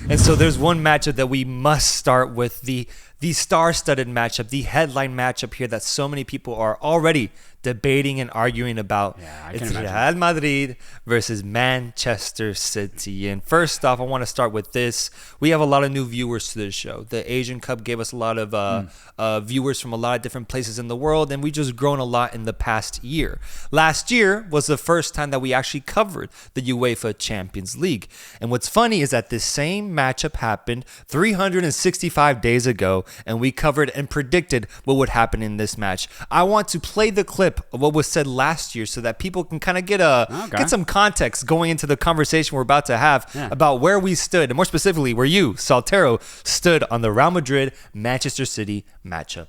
And so there's one matchup that we must start with, the star-studded matchup, the headline matchup here that so many people are already debating and arguing about. Yeah, It's Real Madrid versus Manchester City. And first off, I want to start with this. We have a lot of new viewers to this show. The Asian Cup gave us a lot of viewers from a lot of different places in the world, and we just grown a lot in the past year. Last year was the first time that we actually covered the UEFA Champions League. And what's funny is that this same matchup happened 365 days ago, and we covered and predicted what would happen in this match. I want to play the clip of what was said last year so that people can kind of get some context going into the conversation we're about to have about where we stood, and more specifically where you, Soltero, stood on the Real Madrid Manchester City matchup.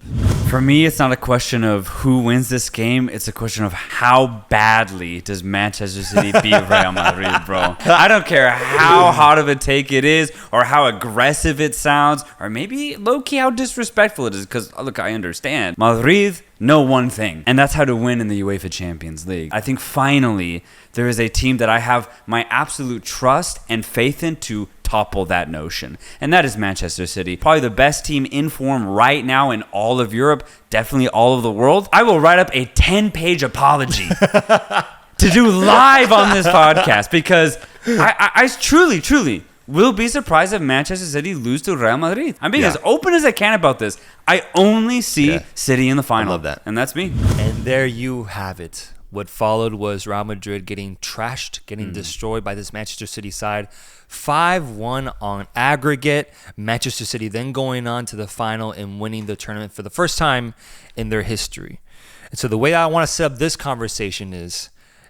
For me, it's not a question of who wins this game. It's a question of how badly does Manchester City beat Real Madrid, bro. I don't care how hot of a take it is or how aggressive it sounds or maybe low-key how disrespectful it is, because, look, I understand. Madrid know one thing, and that's how to win in the UEFA Champions League. I think finally there is a team that I have my absolute trust and faith in to topple that notion, and that is Manchester City. Probably the best team in form right now in all of Europe, definitely all of the world. I will write up a 10-page apology to do live on this podcast, because I truly will be surprised if Manchester City lose to Real Madrid. I'm being as open as I can about this. I only see City in the final. I love that. And that's me. And there you have it. What followed was Real Madrid getting trashed, getting destroyed by this Manchester City side. 5-1 on aggregate. Manchester City then going on to the final and winning the tournament for the first time in their history. And so the way I want to set up this conversation is,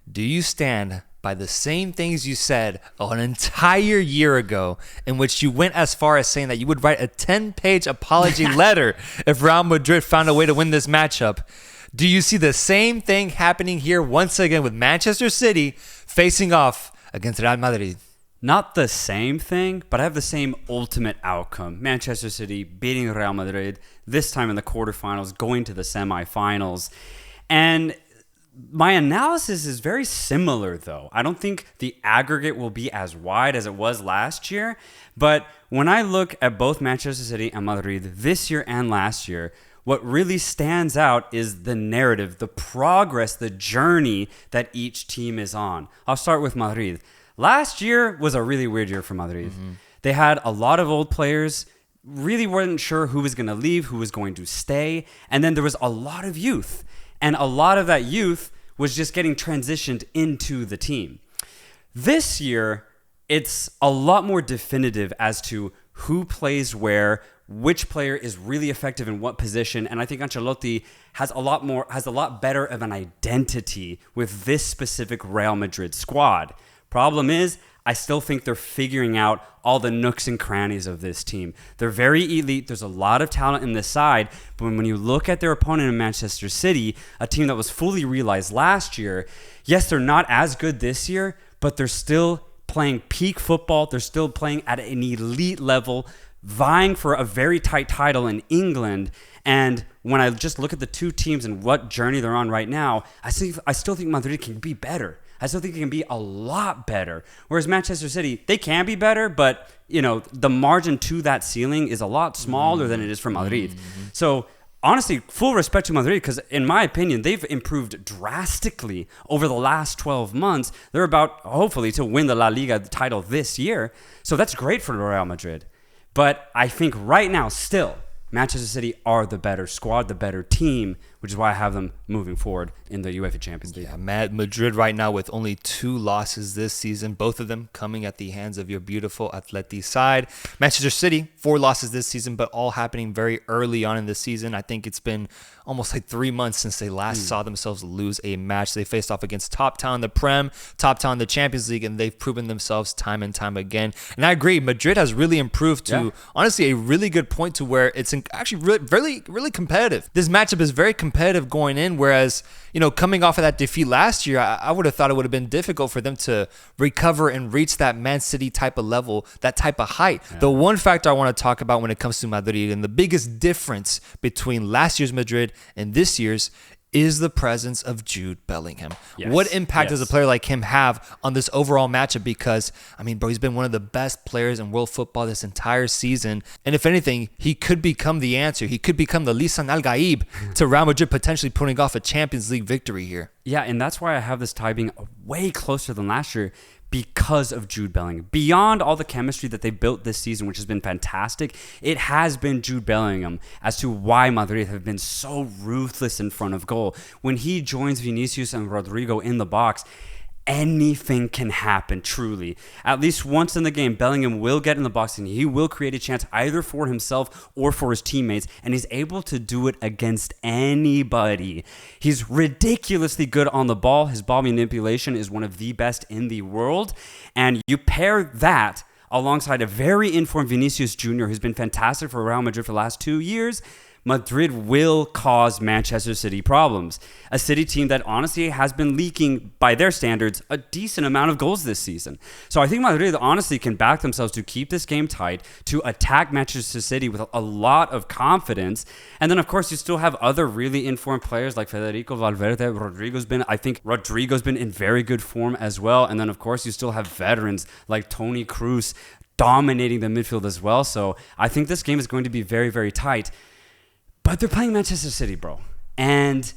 do you stand by the same things you said an entire year ago, in which you went as far as saying that you would write a 10-page apology letter if Real Madrid found a way to win this matchup? Do you see the same thing happening here once again with Manchester City facing off against Real Madrid? Not the same thing, but I have the same ultimate outcome. Manchester City beating Real Madrid, this time in the quarterfinals, going to the semifinals. And my analysis is very similar, though. I don't think the aggregate will be as wide as it was last year. But when I look at both Manchester City and Madrid this year and last year, what really stands out is the narrative, the progress, the journey that each team is on. I'll start with Madrid. Last year was a really weird year for Madrid. They had a lot of old players, really weren't sure who was going to leave, who was going to stay. And then there was a lot of youth. And a lot of that youth was just getting transitioned into the team. This year, it's a lot more definitive as to who plays where, which player is really effective in what position. And I think Ancelotti has a lot better of an identity with this specific Real Madrid squad. Problem is, I still think they're figuring out all the nooks and crannies of this team. They're very elite. There's a lot of talent in this side. But when you look at their opponent in Manchester City, a team that was fully realized last year, yes, they're not as good this year, but they're still playing peak football. They're still playing at an elite level, vying for a very tight title in England. And when I just look at the two teams and what journey they're on right now, I still think Madrid can be better. I still think it can be a lot better. Whereas Manchester City, they can be better, but the margin to that ceiling is a lot smaller than it is for Madrid. So honestly, full respect to Madrid, because in my opinion, they've improved drastically over the last 12 months. They're about, hopefully, to win the La Liga title this year. So that's great for Real Madrid. But I think right now, still, Manchester City are the better squad, the better team, which is why I have them moving forward in the UEFA Champions League. Yeah, Madrid right now with only 2 losses this season, both of them coming at the hands of your beautiful Atleti side. Manchester City, 4 losses this season, but all happening very early on in the season. I think it's been almost like 3 months since they last saw themselves lose a match. They faced off against top talent in the Prem, top talent in the Champions League, and they've proven themselves time and time again. And I agree, Madrid has really improved to, honestly, a really good point to where it's actually really competitive. This matchup is very competitive going in, whereas, coming off of that defeat last year, I would have thought it would have been difficult for them to recover and reach that Man City type of level, that type of height. Yeah. The one factor I want to talk about when it comes to Madrid, and the biggest difference between last year's Madrid and this year's, is the presence of Jude Bellingham. Yes. What impact does a player like him have on this overall matchup? Because, I mean, bro, he's been one of the best players in world football this entire season. And if anything, he could become the answer. He could become the Lisan Al Gaib to Real Madrid potentially putting off a Champions League victory here. Yeah, and that's why I have this tie being way closer than last year, because of Jude Bellingham. Beyond all the chemistry that they built this season, which has been fantastic, it has been Jude Bellingham as to why Madrid have been so ruthless in front of goal. When he joins Vinicius and Rodrigo in the box, anything can happen, truly. At least once in the game, Bellingham will get in the box and he will create a chance either for himself or for his teammates, and he's able to do it against anybody. He's ridiculously good on the ball. His ball manipulation is one of the best in the world, and you pair that alongside a very informed Vinicius Jr., who's been fantastic for Real Madrid for the last 2 years. Madrid will cause Manchester City problems. A City team that honestly has been leaking, by their standards, a decent amount of goals this season. So I think Madrid honestly can back themselves to keep this game tight, to attack Manchester City with a lot of confidence. And then, of course, you still have other really informed players like Federico Valverde. I think Rodrigo's been in very good form as well. And then, of course, you still have veterans like Toni Kroos dominating the midfield as well. So I think this game is going to be very, very tight. But they're playing Manchester City, bro. And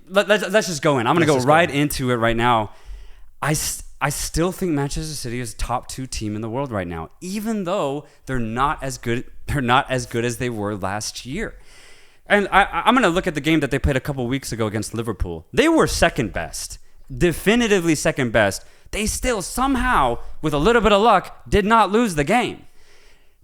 let's just go in. I'm going to go right into it right now. I still think Manchester City is top 2 team in the world right now, even though they're not as good as they were last year. And I'm going to look at the game that they played a couple weeks ago against Liverpool. They were second best, definitively second best. They still somehow, with a little bit of luck, did not lose the game.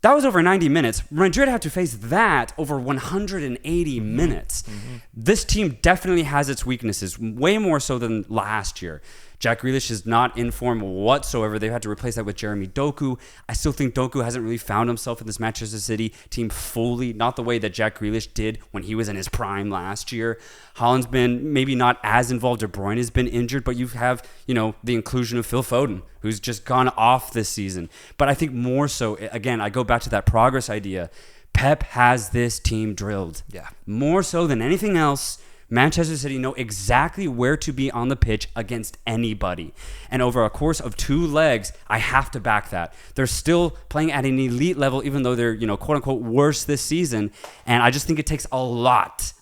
That was over 90 minutes. Madrid had to face that over 180 minutes. Mm-hmm. This team definitely has its weaknesses, way more so than last year. Jack Grealish is not in form whatsoever. They've had to replace that with Jeremy Doku. I still think Doku hasn't really found himself in this Manchester City team fully, not the way that Jack Grealish did when he was in his prime last year. Haaland's been maybe not as involved. De Bruyne has been injured, but you have, the inclusion of Phil Foden, who's just gone off this season. But I think more so, again, I go back to that progress idea. Pep has this team drilled. Yeah. More so than anything else, Manchester City know exactly where to be on the pitch against anybody. And over a course of 2 legs, I have to back that. They're still playing at an elite level, even though they're, quote-unquote, worse this season. And I just think it takes a lot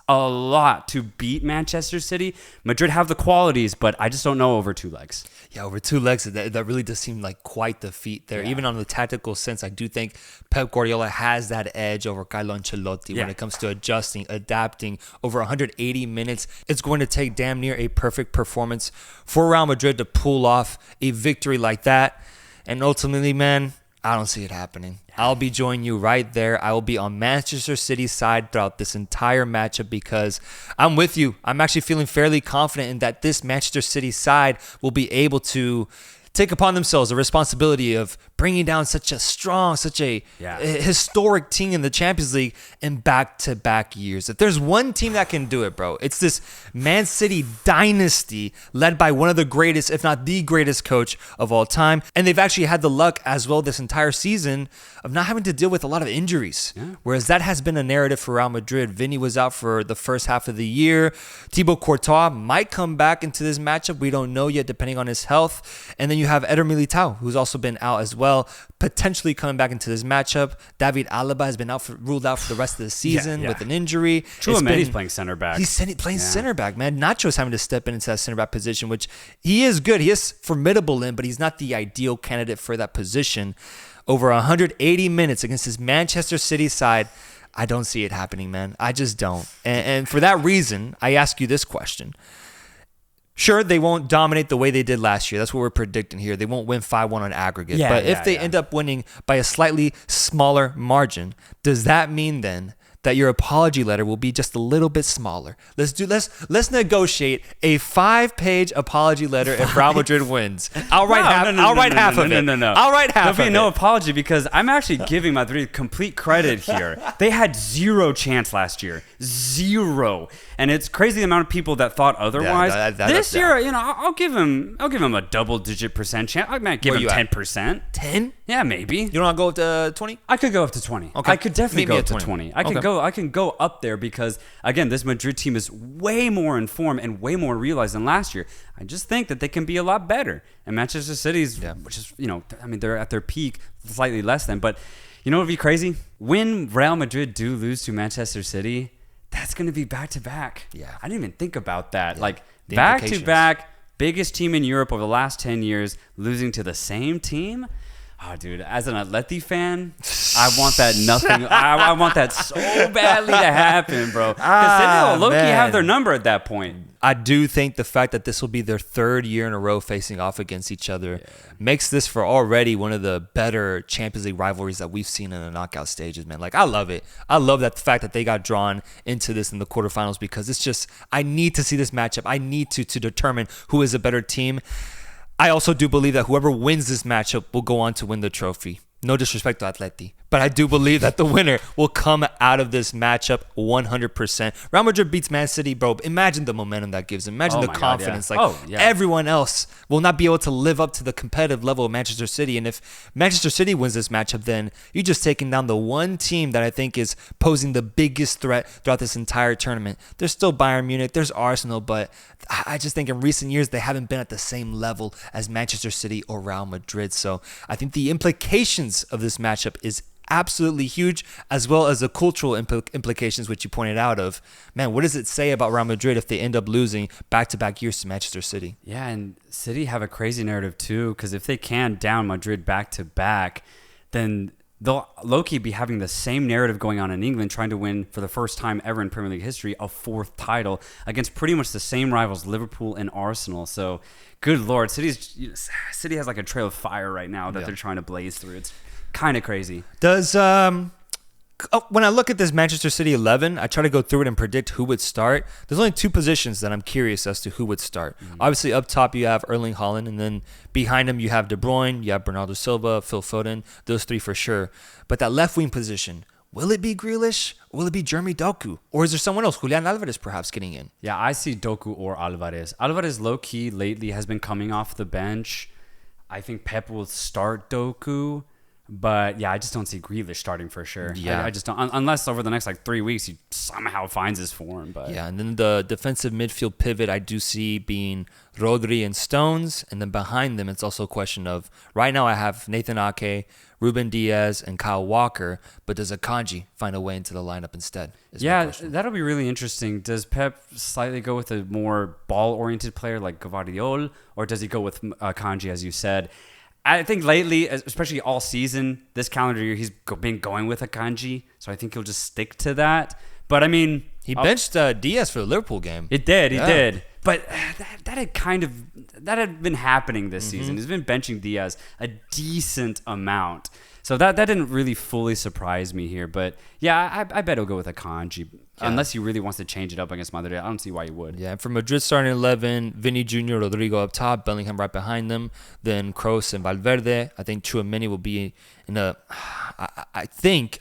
to beat Manchester City. Madrid have the qualities, but I just don't know over 2 legs. Yeah, over 2 legs, that really does seem like quite the feat there. Yeah. Even on the tactical sense, I do think Pep Guardiola has that edge over Carlo Ancelotti when it comes to adjusting, adapting. Over 180 minutes, it's going to take damn near a perfect performance for Real Madrid to pull off a victory like that. And ultimately, man, I don't see it happening. I'll be joining you right there. I will be on Manchester City's side throughout this entire matchup because I'm with you. I'm actually feeling fairly confident in that this Manchester City side will be able to take upon themselves the responsibility of bringing down such a historic team in the Champions League in back-to-back years. If there's one team that can do it, bro, it's this Man City dynasty led by one of the greatest, if not the greatest coach of all time. And they've actually had the luck as well this entire season of not having to deal with a lot of injuries. Yeah. Whereas that has been a narrative for Real Madrid. Vinny was out for the first half of the year. Thibaut Courtois might come back into this matchup. We don't know yet, depending on his health. And then you have Eder Militao, who's also been out as well, potentially coming back into this matchup. David Alaba has been ruled out for the rest of the season with an injury. Chouameni's playing center back. He's playing center back, man. Nacho's having to step into that center back position, which he is good. He is formidable in, but he's not the ideal candidate for that position. Over 180 minutes against this Manchester City side, I don't see it happening, man. I just don't. And for that reason, I ask you this question. Sure, they won't dominate the way they did last year. That's what we're predicting here. They won't win 5-1 on aggregate. But if they end up winning by a slightly smaller margin, does that mean then that your apology letter will be just a little bit smaller? Let's negotiate a 5-page apology letter if Real Madrid wins. I'll write half of it. No. I'll write half of it. There'll be no apology because I'm actually giving Madrid complete credit here. They had 0 chance last year. 0. And it's crazy the amount of people that thought otherwise. This year, I'll give him a double-digit percent chance. I might give him 10%. 10? Yeah, maybe. You don't want to go up to 20? I could go up to 20. Okay. I could definitely Meet me go at up to 20. 20. I can go up there because again, this Madrid team is way more in form and way more realized than last year. I just think that they can be a lot better. And Manchester City's, which is, they're at their peak, slightly less than. But you know what would be crazy? When Real Madrid do lose to Manchester City, that's going to be back to back. Yeah. I didn't even think about that. Yeah. Like The back to implications. back, biggest team in Europe over the last 10 years, losing to the same team. Oh, dude, as an Atleti fan, I want that nothing. I want that so badly to happen, bro. Because City will low-key have their number at that point. I do think the fact that this will be their third year in a row facing off against each other makes this for already one of the better Champions League rivalries that we've seen in the knockout stages, man. Like, I love it. I love that the fact that they got drawn into this in the quarterfinals because it's just, I need to see this matchup. I need to determine who is a better team. I also do believe that whoever wins this matchup will go on to win the trophy. No disrespect to Atleti, but I do believe that the winner will come out of this matchup 100%. Real Madrid beats Man City, bro. Imagine the momentum that gives them. Imagine the confidence. Everyone else will not be able to live up to the competitive level of Manchester City. And if Manchester City wins this matchup, then you're just taking down the one team that I think is posing the biggest threat throughout this entire tournament. There's still Bayern Munich, there's Arsenal, but I just think in recent years they haven't been at the same level as Manchester City or Real Madrid. So I think the implications of this matchup is absolutely huge, as well as the cultural implications, which you pointed out of, man, what does it say about Real Madrid if they end up losing back-to-back years to Manchester City? Yeah, and City have a crazy narrative too, because if they can down Madrid back-to-back, then they'll low-key be having the same narrative going on in England, trying to win for the first time ever in Premier League history a fourth title against pretty much the same rivals, Liverpool and Arsenal. So, good Lord, City has like a trail of fire right now that they're trying to blaze through. It's kind of crazy. Does when I look at this Manchester City 11, I try to go through it and predict who would start. There's only two positions that I'm curious as to who would start. Obviously, up top you have Erling Haaland, and then behind him you have De Bruyne, you have Bernardo Silva, Phil Foden. Those three for sure. But that left wing position, will it be Grealish? Or will it be Jeremy Doku? Or is there someone else, Julian Alvarez, perhaps getting in? Yeah, I see Doku or Alvarez. Alvarez low-key lately has been coming off the bench. I think Pep will start Doku. But yeah, I just don't see Grealish starting for sure. Yeah, I just don't, unless over the next 3 weeks he somehow finds his form. But yeah, and then the defensive midfield pivot I do see being Rodri and Stones, and then behind them it's also a question of, right now I have Nathan Ake, Ruben Diaz, and Kyle Walker, but does Akanji find a way into the lineup instead? Yeah, that'll be really interesting. Does Pep slightly go with a more ball-oriented player like Gvardiol, or does he go with Akanji, as you said? I think lately, especially all season, this calendar year, he's been going with Akanji, so I think he'll just stick to that. But I mean, he benched Diaz for the Liverpool game. He did. But that had been happening this season. He's been benching Diaz a decent amount. So that didn't really fully surprise me here. But yeah, I bet he'll go with Akanji. Yeah. Unless he really wants to change it up against Madrid. I don't see why he would. Yeah, and for Madrid starting 11, Vinny Jr., Rodrigo up top, Bellingham right behind them, then Kroos and Valverde. I think Tchouaméni will be in a... I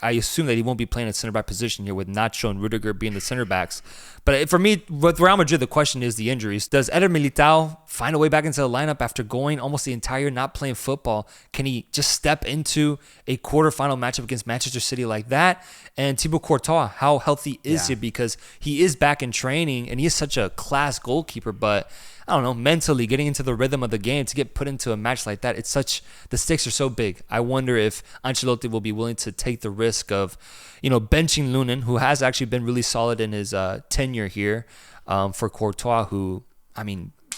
assume that he won't be playing at center back position here with Nacho and Rudiger being the center backs. But for me, with Real Madrid, the question is the injuries. Does Eder Militao find a way back into the lineup after going almost the entire year not playing football? Can he just step into a quarterfinal matchup against Manchester City like that? And Thibaut Courtois, how healthy is he? Because he is back in training and he is such a class goalkeeper, but I don't know, mentally getting into the rhythm of the game to get put into a match like that, the stakes are so big. I wonder if Ancelotti will be willing to take the risk of, benching Lunin, who has actually been really solid in his tenure here, for Courtois, who,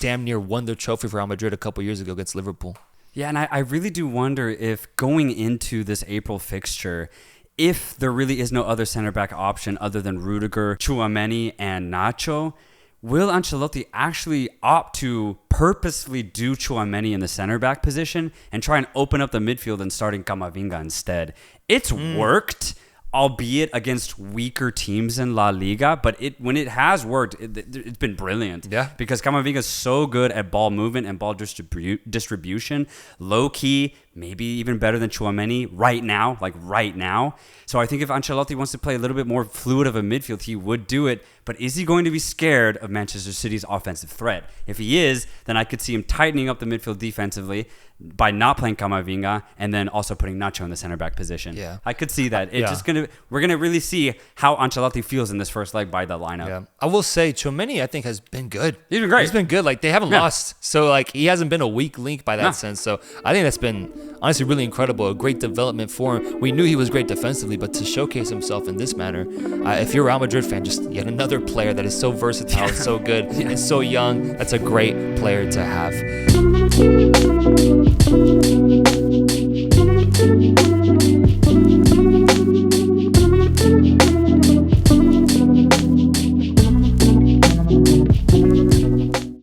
damn near won the trophy for Real Madrid a couple years ago against Liverpool. Yeah, and I really do wonder if going into this April fixture, if there really is no other center back option other than Rudiger, Tchouaméni, and Nacho, will Ancelotti actually opt to purposefully do Tchouaméni in the center back position and try and open up the midfield and starting Camavinga instead? It's worked, albeit against weaker teams in La Liga, but when it has worked, it's been brilliant. Yeah. Because Camavinga is so good at ball movement and ball distribution, low key, maybe even better than Tchouaméni right now. So I think if Ancelotti wants to play a little bit more fluid of a midfield, he would do it. But is he going to be scared of Manchester City's offensive threat? If he is, then I could see him tightening up the midfield defensively by not playing Camavinga and then also putting Nacho in the center back position. Yeah. I could see that. We're gonna really see how Ancelotti feels in this first leg by the lineup. Yeah. I will say Tchouaméni, I think, has been good. He's been great. He's been good. Like, they haven't lost. So, like, he hasn't been a weak link by that sense. So, I think that's been, honestly, really incredible. A great development for him. We knew he was great defensively, but to showcase himself in this manner, if you're a Real Madrid fan, just yet another player that is so versatile, so good, and so young, that's a great player to have.